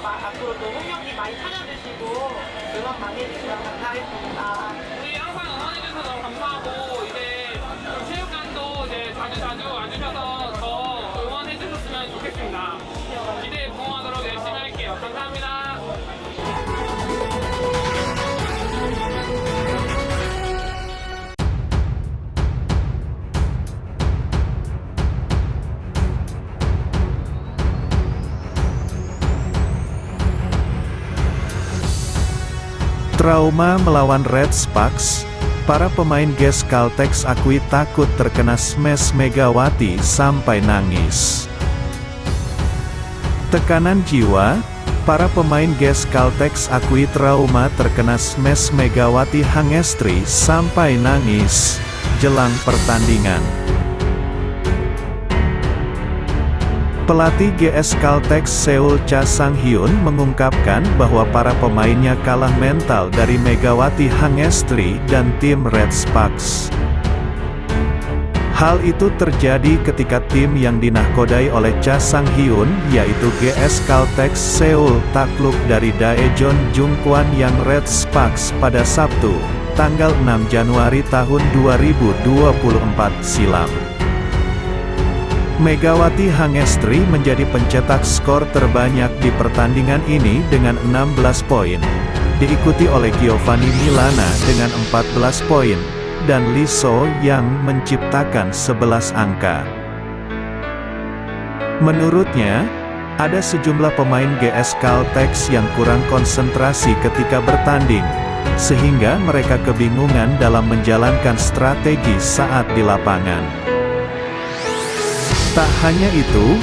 앞으로도 홍역이 많이 찾아주시고 응원 많이 해주시면 감사하겠습니다. 우리 항상 응원해주셔서 너무 감사하고 이제 좀 체육관도 이제 자주 와주셔서 더 응원해주셨으면 좋겠습니다. 기대에 부응하도록 열심히 할게요. 감사합니다. Trauma melawan Red Sparks, para pemain GES Caltex akui takut terkena smash Megawati sampai nangis. Tekanan jiwa, para pemain GES Caltex akui trauma terkena smash Megawati Hangestri sampai nangis, jelang pertandingan. Pelatih GS Caltex Seoul Cha Sang-hyun mengungkapkan bahwa para pemainnya kalah mental dari Megawati Hangestri dan tim Red Sparks. Hal itu terjadi ketika tim yang dinahkodai oleh Cha Sang-hyun, yaitu GS Caltex Seoul, takluk dari Daejeon Jungkwan yang Red Sparks pada Sabtu, tanggal 6 Januari tahun 2024 silam. Megawati Hangestri menjadi pencetak skor terbanyak di pertandingan ini dengan 16 poin, diikuti oleh Giovanni Milana dengan 14 poin, dan Lee So yang menciptakan 11 angka. Menurutnya, ada sejumlah pemain GS Caltex yang kurang konsentrasi ketika bertanding, sehingga mereka kebingungan dalam menjalankan strategi saat di lapangan. Tak hanya itu,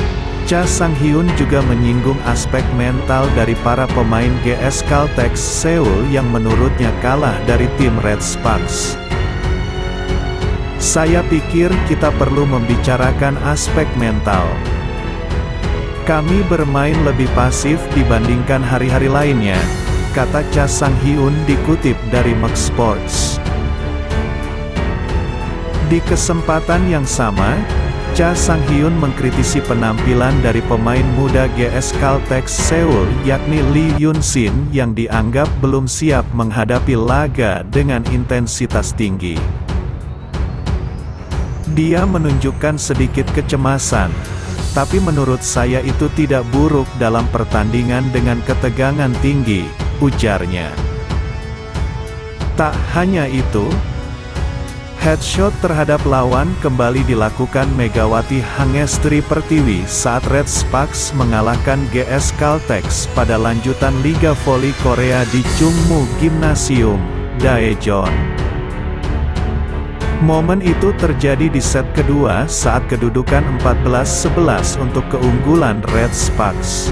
Cha Sang-hyun juga menyinggung aspek mental dari para pemain GS Caltex Seoul yang menurutnya kalah dari tim Red Sparks. Saya pikir kita perlu membicarakan aspek mental. Kami bermain lebih pasif dibandingkan hari-hari lainnya, kata Cha Sang-hyun dikutip dari Max Sports. Di kesempatan yang sama, Cha Sang-hyun mengkritisi penampilan dari pemain muda GS Caltex Seoul yakni Lee Yun-shin yang dianggap belum siap menghadapi laga dengan intensitas tinggi. Dia menunjukkan sedikit kecemasan, tapi menurut saya itu tidak buruk dalam pertandingan dengan ketegangan tinggi, ujarnya. Tak hanya itu, headshot terhadap lawan kembali dilakukan Megawati Hangestri Pertiwi saat Red Sparks mengalahkan GS Caltex pada lanjutan Liga Voli Korea di Chungmu Gymnasium, Daejeon. Momen itu terjadi di set kedua saat kedudukan 14-11 untuk keunggulan Red Sparks.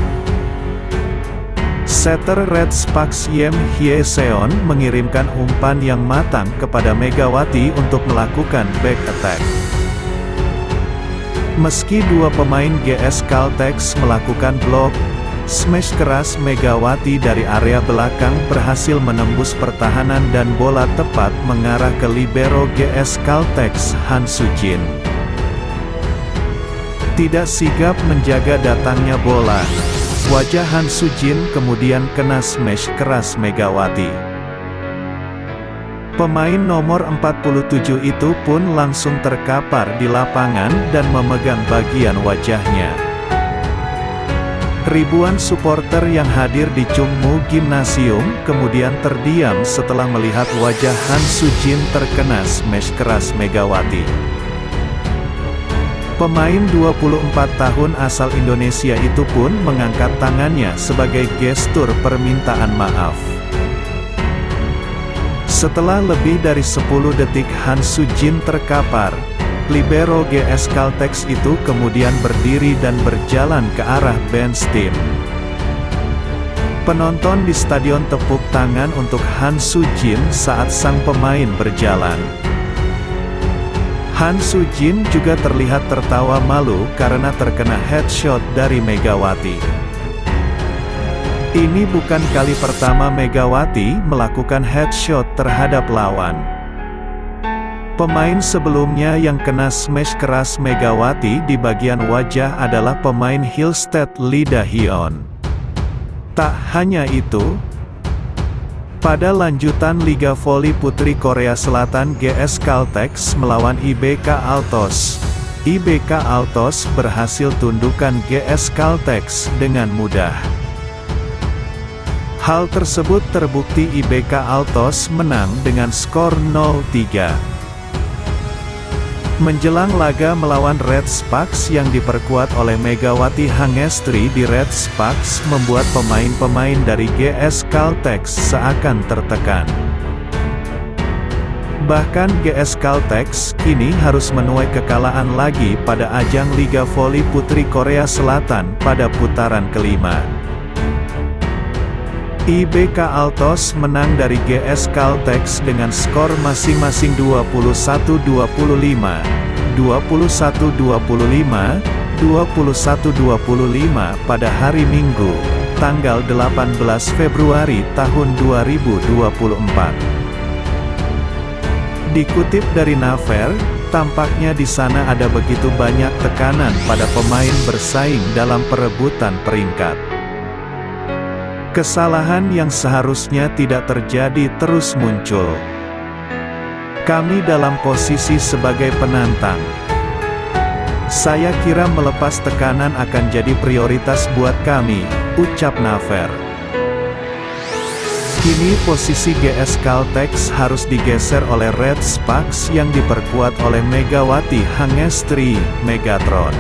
Setter Red Sparks Yem Hye-seon mengirimkan umpan yang matang kepada Megawati untuk melakukan back attack. Meski dua pemain GS Caltex melakukan blok, smash keras Megawati dari area belakang berhasil menembus pertahanan dan bola tepat mengarah ke libero GS Caltex Han Sujin. Tidak sigap menjaga datangnya bola, wajah Han Sujin kemudian kena smash keras Megawati. Pemain nomor 47 itu pun langsung terkapar di lapangan dan memegang bagian wajahnya. Ribuan supporter yang hadir di Chungmu Gymnasium kemudian terdiam setelah melihat wajah Han Sujin terkena smash keras Megawati. Pemain 24 tahun asal Indonesia itu pun mengangkat tangannya sebagai gestur permintaan maaf. Setelah lebih dari 10 detik Han Sujin terkapar, libero GS Caltex itu kemudian berdiri dan berjalan ke arah bench tim. Penonton di stadion tepuk tangan untuk Han Sujin saat sang pemain berjalan. Han Sujin juga terlihat tertawa malu karena terkena headshot dari Megawati. Ini bukan kali pertama Megawati melakukan headshot terhadap lawan. Pemain sebelumnya yang kena smash keras Megawati di bagian wajah adalah pemain Hillstead Lee Da-hyun. Tak hanya itu, pada lanjutan Liga Voli Putri Korea Selatan, GS Caltex melawan IBK Altos. IBK Altos berhasil tundukkan GS Caltex dengan mudah. Hal tersebut terbukti IBK Altos menang dengan skor 0-3. Menjelang laga melawan Red Sparks yang diperkuat oleh Megawati Hangestri di Red Sparks membuat pemain-pemain dari GS Caltex seakan tertekan. Bahkan GS Caltex kini harus menuai kekalahan lagi pada ajang Liga Voli Putri Korea Selatan pada putaran kelima. IBK Altos menang dari GS Caltex dengan skor masing-masing 21-25, 21-25, 21-25 pada hari Minggu, tanggal 18 Februari tahun 2024. Dikutip dari Naver, tampaknya di sana ada begitu banyak tekanan pada pemain bersaing dalam perebutan peringkat. Kesalahan yang seharusnya tidak terjadi terus muncul. Kami dalam posisi sebagai penantang. Saya kira melepas tekanan akan jadi prioritas buat kami, ucap Naver. Kini posisi GS Caltex harus digeser oleh Red Sparks yang diperkuat oleh Megawati Hangestri, Megatron.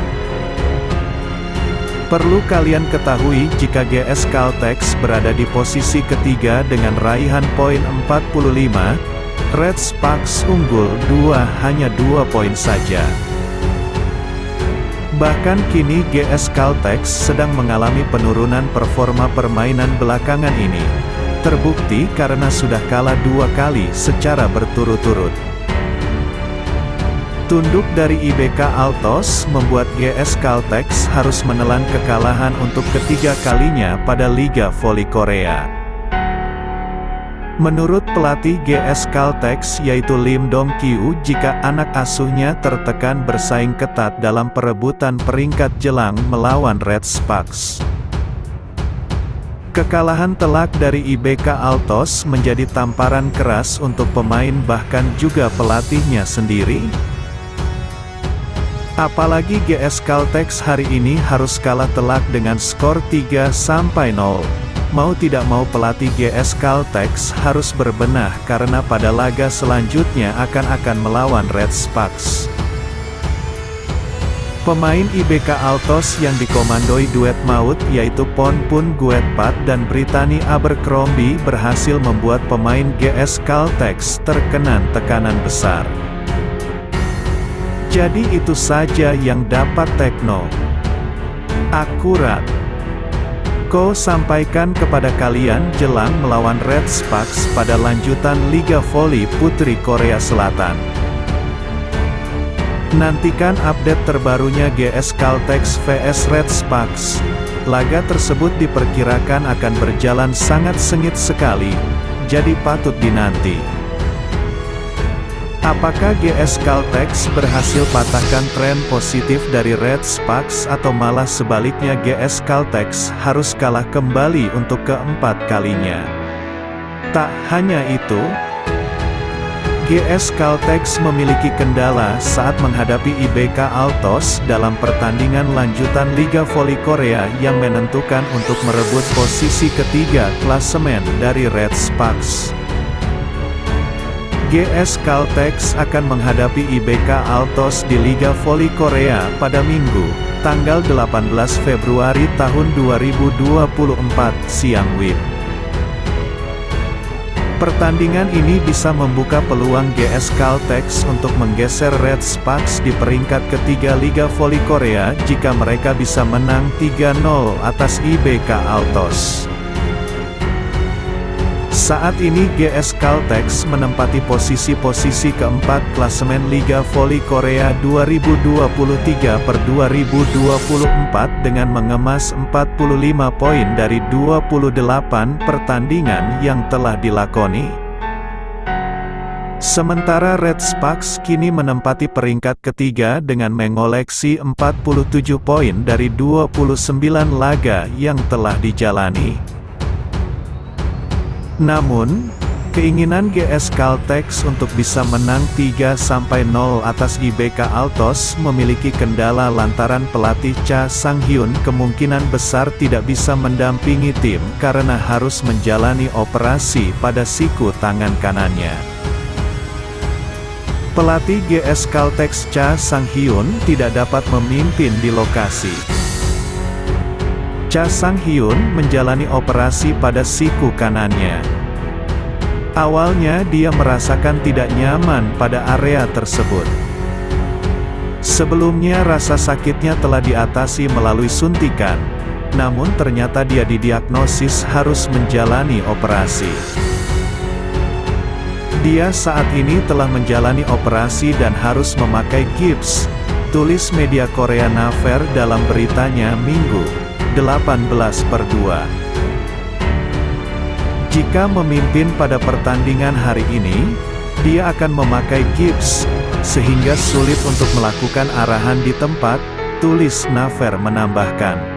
Perlu kalian ketahui jika GS Caltex berada di posisi ketiga dengan raihan poin 45, Red Sparks unggul hanya 2 poin saja. Bahkan kini GS Caltex sedang mengalami penurunan performa permainan belakangan ini. Terbukti karena sudah kalah 2 kali secara berturut-turut. Tunduk dari IBK Altos membuat GS Caltex harus menelan kekalahan untuk ketiga kalinya pada Liga Voli Korea. Menurut pelatih GS Caltex yaitu Lim Dong-kyu, jika anak asuhnya tertekan bersaing ketat dalam perebutan peringkat jelang melawan Red Sparks. Kekalahan telak dari IBK Altos menjadi tamparan keras untuk pemain bahkan juga pelatihnya sendiri. Apalagi GS Caltex hari ini harus kalah telak dengan skor 3-0. Mau tidak mau pelatih GS Caltex harus berbenah karena pada laga selanjutnya akan melawan Red Sparks. Pemain IBK Altos yang dikomandoi duet maut yaitu Ponpun Guetpat dan Brittany Abercrombie berhasil membuat pemain GS Caltex terkena tekanan besar. Jadi itu saja yang dapat Tekno Akurat Ko sampaikan kepada kalian jelang melawan Red Sparks pada lanjutan Liga Voli Putri Korea Selatan. Nantikan update terbarunya GS Caltex vs Red Sparks. Laga tersebut diperkirakan akan berjalan sangat sengit sekali, jadi patut dinanti. Apakah GS Caltex berhasil patahkan tren positif dari Red Sparks atau malah sebaliknya GS Caltex harus kalah kembali untuk keempat kalinya? Tak hanya itu, GS Caltex memiliki kendala saat menghadapi IBK Altos dalam pertandingan lanjutan Liga Voli Korea yang menentukan untuk merebut posisi ketiga klasemen dari Red Sparks. GS Caltex akan menghadapi IBK Altos di Liga Voli Korea pada Minggu, tanggal 18 Februari tahun 2024 siang WIB. Pertandingan ini bisa membuka peluang GS Caltex untuk menggeser Red Sparks di peringkat ketiga Liga Voli Korea jika mereka bisa menang 3-0 atas IBK Altos. Saat ini GS Caltex menempati posisi keempat klasemen Liga Voli Korea 2023 per 2024 dengan mengemas 45 poin dari 28 pertandingan yang telah dilakoni. Sementara Red Sparks kini menempati peringkat ketiga dengan mengoleksi 47 poin dari 29 laga yang telah dijalani. Namun, keinginan GS Caltex untuk bisa menang 3-0 atas IBK Altos memiliki kendala lantaran pelatih Cha Sang-hyun kemungkinan besar tidak bisa mendampingi tim karena harus menjalani operasi pada siku tangan kanannya. Pelatih GS Caltex Cha Sang-hyun tidak dapat memimpin di lokasi. Cha Sang-hyun menjalani operasi pada siku kanannya. Awalnya dia merasakan tidak nyaman pada area tersebut. Sebelumnya rasa sakitnya telah diatasi melalui suntikan, namun ternyata dia didiagnosis harus menjalani operasi. Dia saat ini telah menjalani operasi dan harus memakai gips, tulis media Korea Naver dalam beritanya Minggu, 18/2. Jika memimpin pada pertandingan hari ini, dia akan memakai gips, sehingga sulit untuk melakukan arahan di tempat, tulis Naver menambahkan.